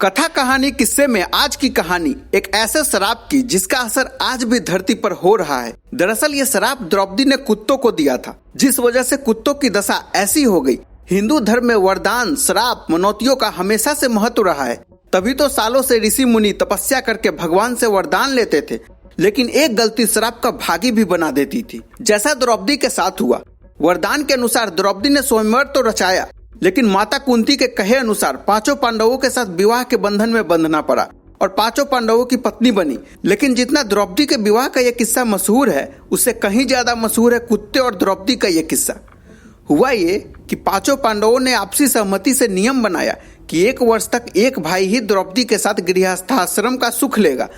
कथा कहानी किस्से में आज की कहानी एक ऐसे शराब की जिसका असर आज भी धरती पर हो रहा है। दरअसल ये शराब द्रौपदी ने कुत्तों को दिया था, जिस वजह से कुत्तों की दशा ऐसी हो गई। हिंदू धर्म में वरदान, श्राप, मनौतियों का हमेशा से महत्व रहा है। तभी तो सालों से ऋषि मुनि तपस्या करके भगवान से वरदान लेते थे, लेकिन एक गलती श्राप का भागी भी बना देती थी। जैसा द्रौपदी के साथ हुआ। वरदान के अनुसार द्रौपदी ने स्वयंवर तो रचाया, लेकिन माता कुंती के कहे अनुसार पांचों पांडवों के साथ विवाह के बंधन में बंधना पड़ा और पांचों पांडवों की पत्नी बनी। लेकिन जितना द्रौपदी के विवाह का यह किस्सा मशहूर है, उससे कहीं ज्यादा मशहूर है कुत्ते और द्रौपदी का यह किस्सा। हुआ ये कि पांचों पांडवों ने आपसी सहमति से नियम बनाया कि 1 वर्ष तक एक भाई ही द्रौपदी के साथ गृहस्थाश्रम का सुख लेगा,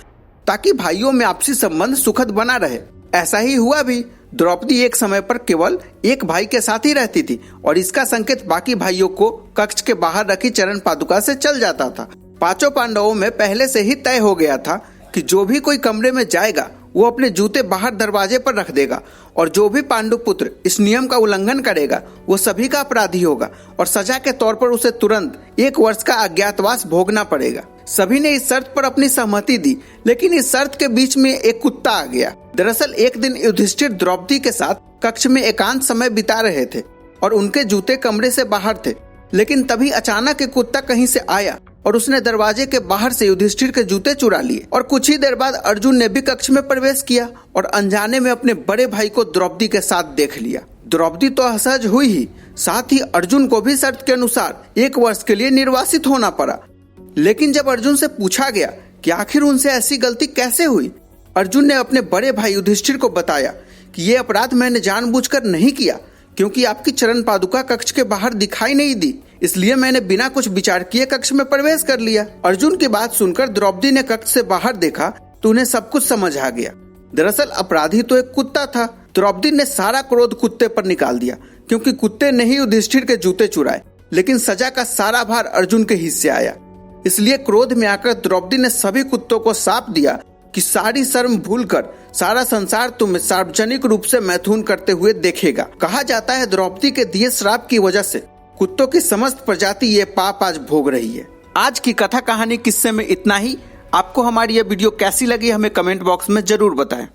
ताकि भाइयों में आपसी संबंध सुखद बना रहे। ऐसा ही हुआ भी। द्रौपदी एक समय पर केवल एक भाई के साथ ही रहती थी और इसका संकेत बाकी भाइयों को कक्ष के बाहर रखी चरण पादुका से चल जाता था। पांचों पांडवों में पहले से ही तय हो गया था कि जो भी कोई कमरे में जाएगा वो अपने जूते बाहर दरवाजे पर रख देगा, और जो भी पांडुपुत्र इस नियम का उल्लंघन करेगा वो सभी का अपराधी होगा और सजा के तौर पर उसे तुरंत 1 वर्ष का अज्ञातवास भोगना पड़ेगा। सभी ने इस शर्त पर अपनी सहमति दी, लेकिन इस शर्त के बीच में एक कुत्ता आ गया। दरअसल एक दिन युधिष्ठिर द्रौपदी के साथ कक्ष में एकांत समय बिता रहे थे और उनके जूते कमरे से बाहर थे, लेकिन तभी अचानक एक कुत्ता कहीं से आया और उसने दरवाजे के बाहर से युधिष्ठिर के जूते चुरा लिए। और कुछ ही देर बाद अर्जुन ने भी कक्ष में प्रवेश किया और अनजाने में अपने बड़े भाई को द्रौपदी के साथ देख लिया। द्रौपदी तो असहज हुई ही, साथ ही अर्जुन को भी शर्त के अनुसार 1 वर्ष के लिए निर्वासित होना पड़ा। लेकिन जब अर्जुन से पूछा गया कि आखिर उनसे ऐसी गलती कैसे हुई, अर्जुन ने अपने बड़े भाई युधिष्ठिर को बताया कि ये अपराध मैंने जानबूझकर नहीं किया, क्योंकि आपकी चरण पादुका कक्ष के बाहर दिखाई नहीं दी, इसलिए मैंने बिना कुछ विचार किए कक्ष में प्रवेश कर लिया। अर्जुन की बात सुनकर द्रौपदी ने कक्ष से बाहर देखा तो उन्हें सब कुछ समझ आ गया। दरअसल अपराधी तो एक कुत्ता था। द्रौपदी ने सारा क्रोध कुत्ते पर निकाल दिया, क्योंकि कुत्ते ने ही युधिष्ठिर के जूते चुराए, लेकिन सजा का सारा भार अर्जुन के हिस्से आया। इसलिए क्रोध में आकर द्रौपदी ने सभी कुत्तों को शाप दिया कि सारी शर्म भूलकर सारा संसार तुम्हें सार्वजनिक रूप से मैथुन करते हुए देखेगा। कहा जाता है द्रौपदी के दिए श्राप की वजह से कुत्तों की समस्त प्रजाति ये पाप आज भोग रही है। आज की कथा कहानी किस्से में इतना ही। आपको हमारी यह वीडियो कैसी लगी हमें कमेंट बॉक्स में जरूर बताएं।